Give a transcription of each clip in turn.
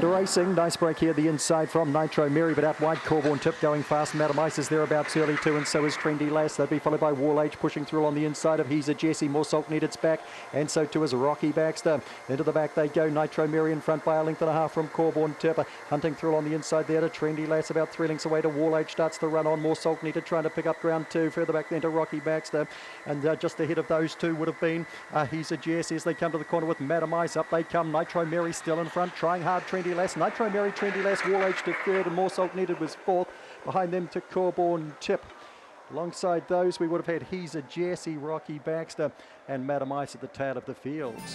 And racing, nice break here the inside from Nitro Mary, but out wide Corborn Tip going fast. Madam Ice is thereabouts early too, and so is Trendy Lass. They'll be followed by Wall Age pushing through on the inside of He's a Jessie. More Salt Needed's back, and so too is Rocky Baxter. Into the back they go. Nitro Mary in front by a length and a half from Corborn Tip. Hunting through on the inside there to Trendy Lass, about 3 lengths away to Wall Age. Starts to run on. More Salt Needed trying to pick up ground two. Further back then to Rocky Baxter, and just ahead of those two would have been He's a Jessie as they come to the corner with Madam Ice. Up they come. Nitro Mary still in front, trying hard. Trendy Lass. Nitro Mary, Trendy Lass, Wall Age to third, and More Salt Needed was fourth. Behind them to Corborn Tip. Alongside those, we would have had He's a Jessie, Rocky Baxter, and Madam Ice at the tail of the fields.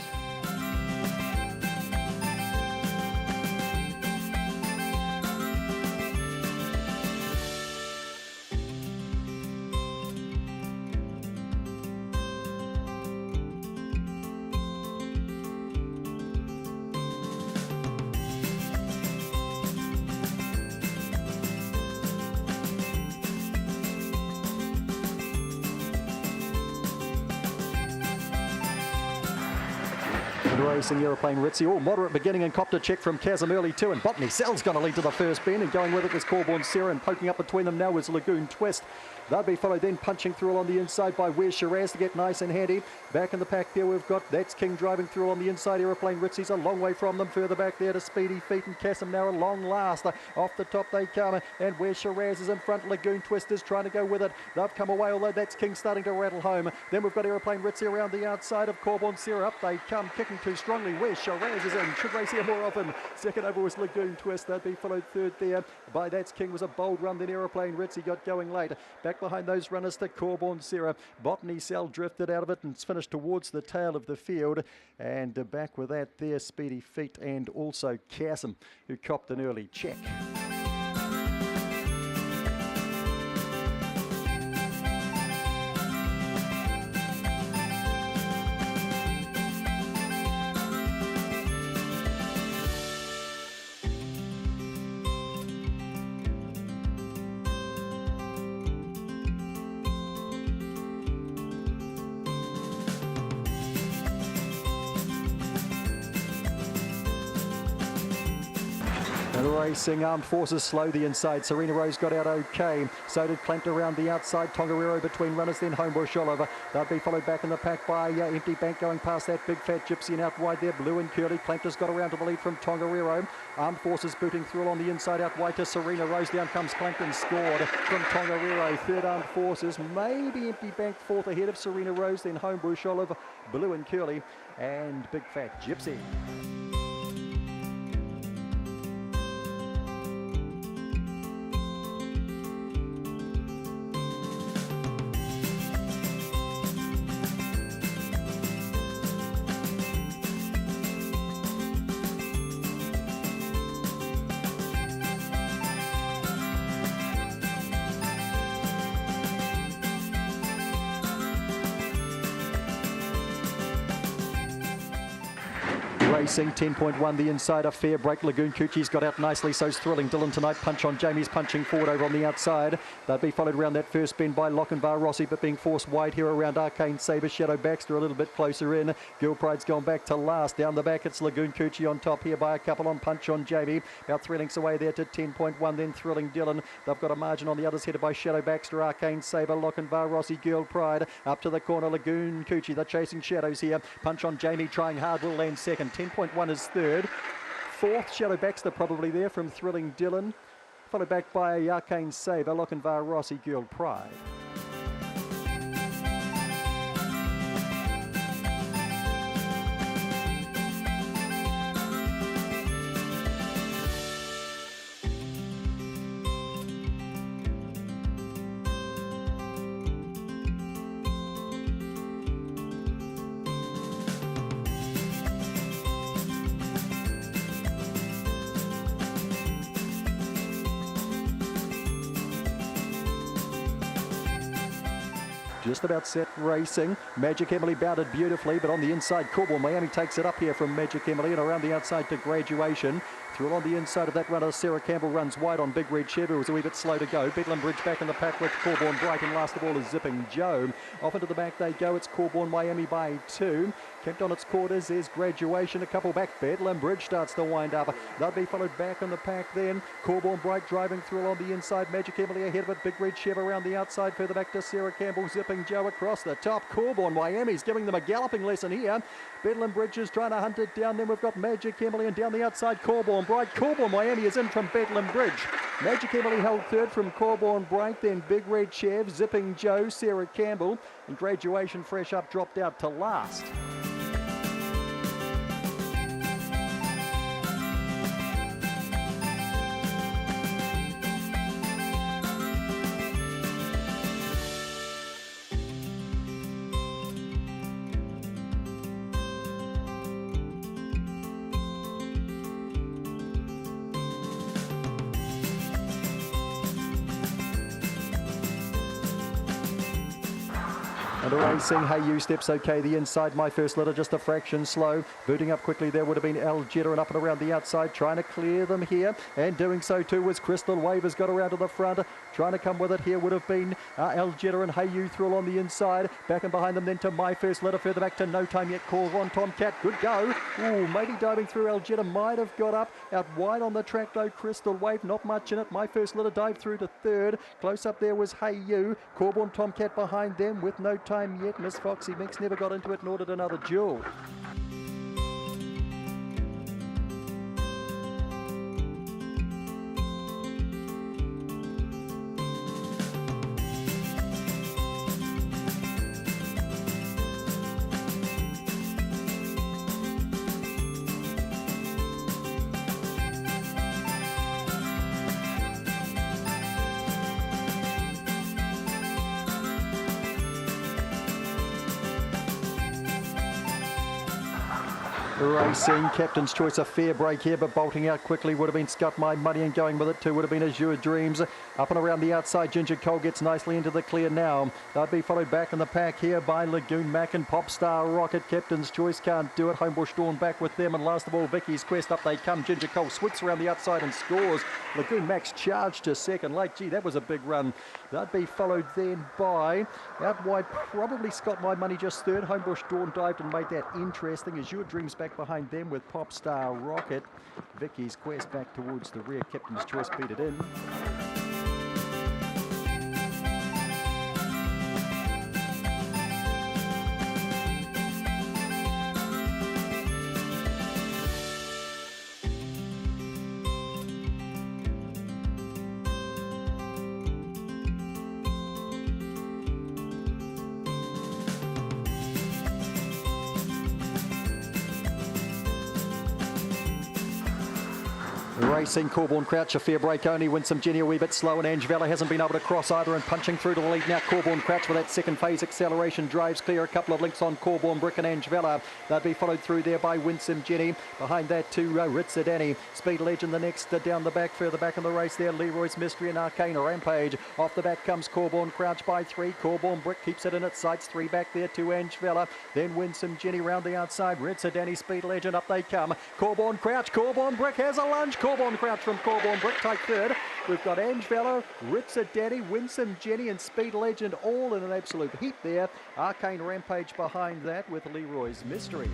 Racing Aeroplane Ritzy, all moderate beginning and copped a check from Chasm early too, and Botany Cell's going to lead to the first bend, and going with it was Corborn Sarah, and poking up between them now was Lagoon Twist. They'll be followed then punching through on the inside by Where's Shiraz to get nice and handy. Back in the pack there we've got That's King driving through on the inside. Aeroplane Ritzy's a long way from them. Further back there to Speedy Feet and Chasm now a long last. Off the top they come, and Where's Shiraz is in front. Lagoon Twist is trying to go with it. They've come away, although That's King starting to rattle home. Then we've got Aeroplane Ritzy around the outside of Corborn Sarah. Up they come, kicking too strongly. Where's Shiraz is in. Should race here more often. Second over was Lagoon Twist. They'd be followed third there by That's King. Was a bold run. Then Aeroplane Ritzy got going late. Back behind those runners to Corborn Sarah. Botany Cell drifted out of it and finished towards the tail of the field. And back with that there, Speedy Feet and also Chasm, who copped an early check. Racing Armed Forces slow the inside. Serena Rose got out okay. So did Clamped around the outside. Tongariro between runners, then Homebush Oliver. They'll be followed back in the pack by Empty Bank going past that Big Fat Gypsy, and out wide there Blue and Curly. Clamped has got around to the lead from Tongariro. Armed Forces booting through on the inside out wide to Serena Rose. Down comes Clamped and scored from Tongariro. Third Armed Forces, maybe Empty Bank fourth ahead of Serena Rose, then Homebush Oliver, Blue and Curly, and Big Fat Gypsy. Racing 10.1 the inside, a fair break. Lagoon Coochie's got out nicely, so's Thrilling Dylan tonight. Punch on Jamie's punching forward over on the outside. They'll be followed around that first bend by Lochinvar Rossi, but being forced wide here around Arcane Sabre. Shadow Baxter a little bit closer in. Girl Pride's gone back to last. Down the back it's Lagoon Coochie on top here by a couple on Punch on Jamie. About 3 lengths away there to 10.1, then Thrilling Dylan. They've got a margin on the others headed by Shadow Baxter, Arcane Sabre, Lochinvar Rossi, Girl Pride. Up to the corner, Lagoon Coochie. They're chasing shadows here. Punch on Jamie trying hard, will land second. 10.1 is third. Fourth, Shadow Baxter probably there from Thrilling Dylan. Followed back by Arcane Sabre, Lochinvar Rossi, Girl Pride. just about set racing. Magic Emily bounded beautifully, but on the inside, Corborn Miami takes it up here from Magic Emily and around the outside to Graduation. Through on the inside of that runner, Sarah Campbell runs wide on Big Red Chevy. It was a wee bit slow to go. Bedlam Bridge back in the pack with Corborn Bright, and last of all is Zipping Joe. Off into the back they go. It's Corborn Miami by 2. Kept on its quarters, there's Graduation, a couple back. Bedlam Bridge starts to wind up. They'll be followed back in the pack then. Corborn Bright driving through on the inside. Magic Emily ahead of it. Big Red Chevy around the outside. Further back to Sarah Campbell. Zipping Joe across the top. Corborn Miami's giving them a galloping lesson here. Bedlam Bridge is trying to hunt it down. Then we've got Magic Emily, and down the outside Corborn Bright. Corborn Miami is in from Bedlam Bridge. Magic Emily held third from Corborn Bright, then Big Red Chev, Zipping Joe, Sarah Campbell, and Graduation fresh up dropped out to last. And racing, Hey You steps okay. The inside, My First Litter just a fraction slow. Booting up quickly there would have been Algeta, and up and around the outside, trying to clear them here. And doing so too was Crystal Wave, has got around to the front. Trying to come with it here would have been Algeta, and Hey You through on the inside. Back and behind them then to My First Litter. Further back to No Time Yet, Call on Tomcat. Good go. Ooh, maybe diving through Algeta, might have got up. Out wide on the track though, Crystal Wave, not much in it. My First Litter dived through to third. Close up there was Hey You. Corborn Tomcat behind them with No Time Yet. Miss Foxy Mix never got into it and ordered another duel. Racing, Captain's Choice, a fair break here, but bolting out quickly would have been Scott My Money, and going with it too would have been Azure Dreams. Up and around the outside, Ginger Cole gets nicely into the clear now. They'll be followed back in the pack here by Lagoon Mac and Popstar Rocket. Captain's Choice can't do it. Homebush Dawn back with them, and last of all, Vicky's Quest. Up they come. Ginger Cole swoops around the outside and scores. Lagoon Mac's charged to second. Like, gee, that was a big run. They'd be followed then by out wide, probably Scott My Money just third. Homebush Dawn dived and made that interesting. Azure Dreams back behind them with Popstar Rocket. Vicky's Quest back towards the rear. Captain's Choice beat it in. Racing, Corborn Crouch, a fair break only. Winsome Jenny a wee bit slow, and Angela hasn't been able to cross either, and punching through to the lead now. Corborn Crouch with that second phase acceleration drives clear. A couple of links on Corborn Brick and Angela. They'll be followed through there by Winsome Jenny. Behind that to Ritza Danny. Speed Legend the next down the back. Further back in the race there, Leroy's Mystery and Arcana Rampage. Off the back comes Corborn Crouch by 3. Corborn Brick keeps it in its sights. 3 back there to Angela. Then Winsome Jenny round the outside. Ritza Danny, Speed Legend, up they come. Corborn Crouch, Corborn Brick has a lunge. Corborn Crouch from Corborn Brick take third. We've got Angela, Ritza Danny, Winsome Jenny and Speed Legend all in an absolute heat there. Arcane Rampage behind that with Leroy's Mystery.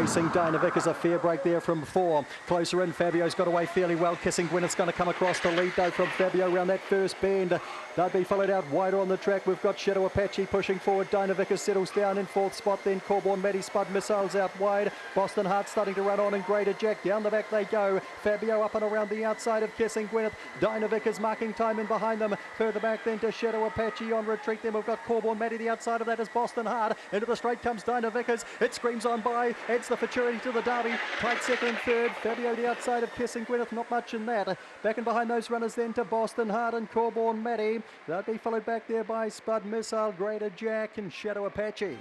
Racing Dynamic is a fair break there from 4. Closer in, Fabio's got away fairly well. Kissing Gwyneth's going to come across the lead though from Fabio around that first bend. They'll be followed out wider on the track. We've got Shadow Apache pushing forward. Dynavicus settles down in 4th spot. Then Corborn Matty Spud Missiles out wide. Boston Heart starting to run on and Greater Jack. Down the back they go. Fabio up and around the outside of Kissing Gwyneth. Dynavicus marking time in behind them. Further back then to Shadow Apache on retreat. Then we've got Corborn Matty. The outside of that is Boston Heart. Into the straight comes Dynavicus. It screams on by. Adds the futurity to the derby. Tight second and third. Fabio the outside of Kissing Gwyneth. Not much in that. Back and behind those runners then to Boston Heart and Corborn Matty. They'll be followed back there by Spud Missile, Greater Jack and Shadow Apache.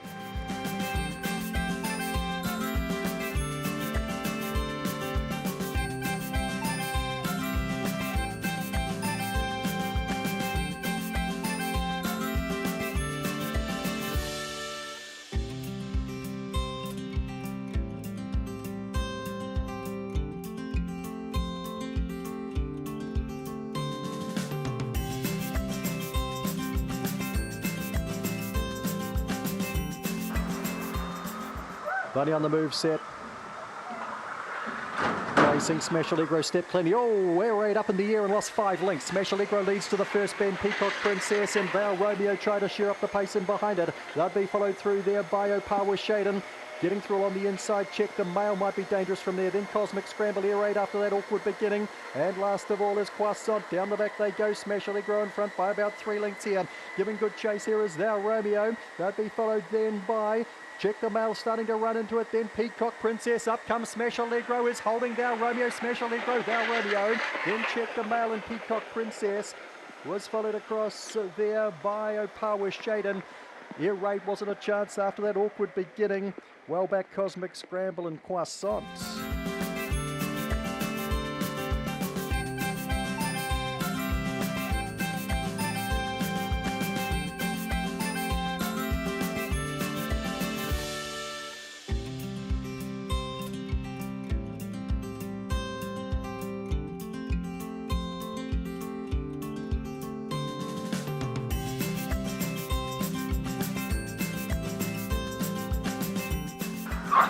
Bunny on the move set. Racing Smash Allegro step cleanly. Oh, air raid up in the air and lost 5 lengths. Smash Allegro leads to the first bend. Peacock Princess and Val Romeo try to sheer up the pace in behind it. They'll be followed through there by Opar with Shaden. Getting through on the inside, Check the Mail might be dangerous from there. Then Cosmic Scramble, air raid after that awkward beginning. And last of all is Croissant. Down the back they go. Smash Allegro in front by about 3 lengths here. Giving good chase here is Val Romeo. They'll be followed then by Check the Mail starting to run into it. Then Peacock Princess. Up comes Smash Allegro is holding Val Romeo. Smash Allegro, Val Romeo. Then Check the Mail and Peacock Princess was followed across there by Opar with Shaden. Air raid wasn't a chance after that awkward beginning. Well back Cosmic Scramble and Croissant.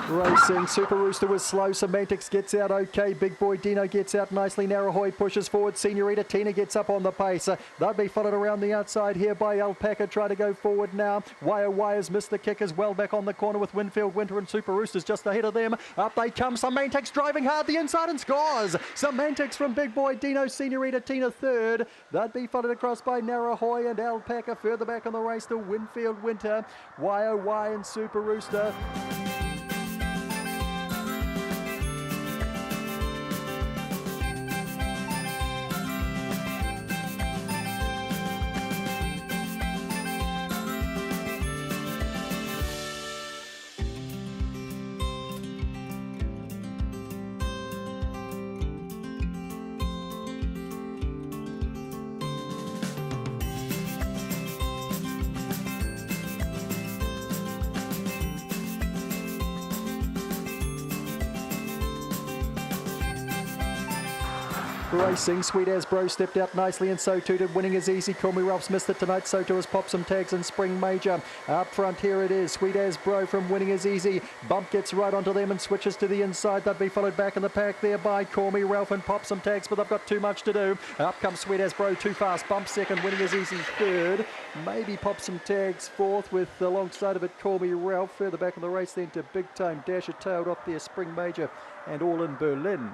Racing, Super Rooster was slow, Semantics gets out okay, Big Boy Dino gets out nicely, Narahoy pushes forward, Senorita Tina gets up on the pace. They'll be followed around the outside here by Alpaca, try to go forward now. Wires missed the kick as well back on the corner with Winfield Winter and Super Roosters just ahead of them. Up they come, Semantics driving hard the inside and scores. Semantics from Big Boy Dino, Senorita Tina third. They'll be followed across by Narahoy and Alpaca further back on the race to Winfield Winter, Y and Super Rooster. Racing, Sweet As Bro stepped out nicely and so too did Winning Is Easy. Call Me Ralph's missed it tonight, so too has popped some tags in Spring Major. Up front here it is, Sweet As Bro from Winning Is Easy. Bump gets right onto them and switches to the inside. They'll be followed back in the pack there by Call Me Ralph and pop some tags, but they've got too much to do. Up comes Sweet As Bro too fast. Bump second, Winning Is Easy third. Maybe pop some tags fourth with alongside of it Call Me Ralph. Further back in the race then to Big Time Dasher tailed off there, Spring Major and All in Berlin.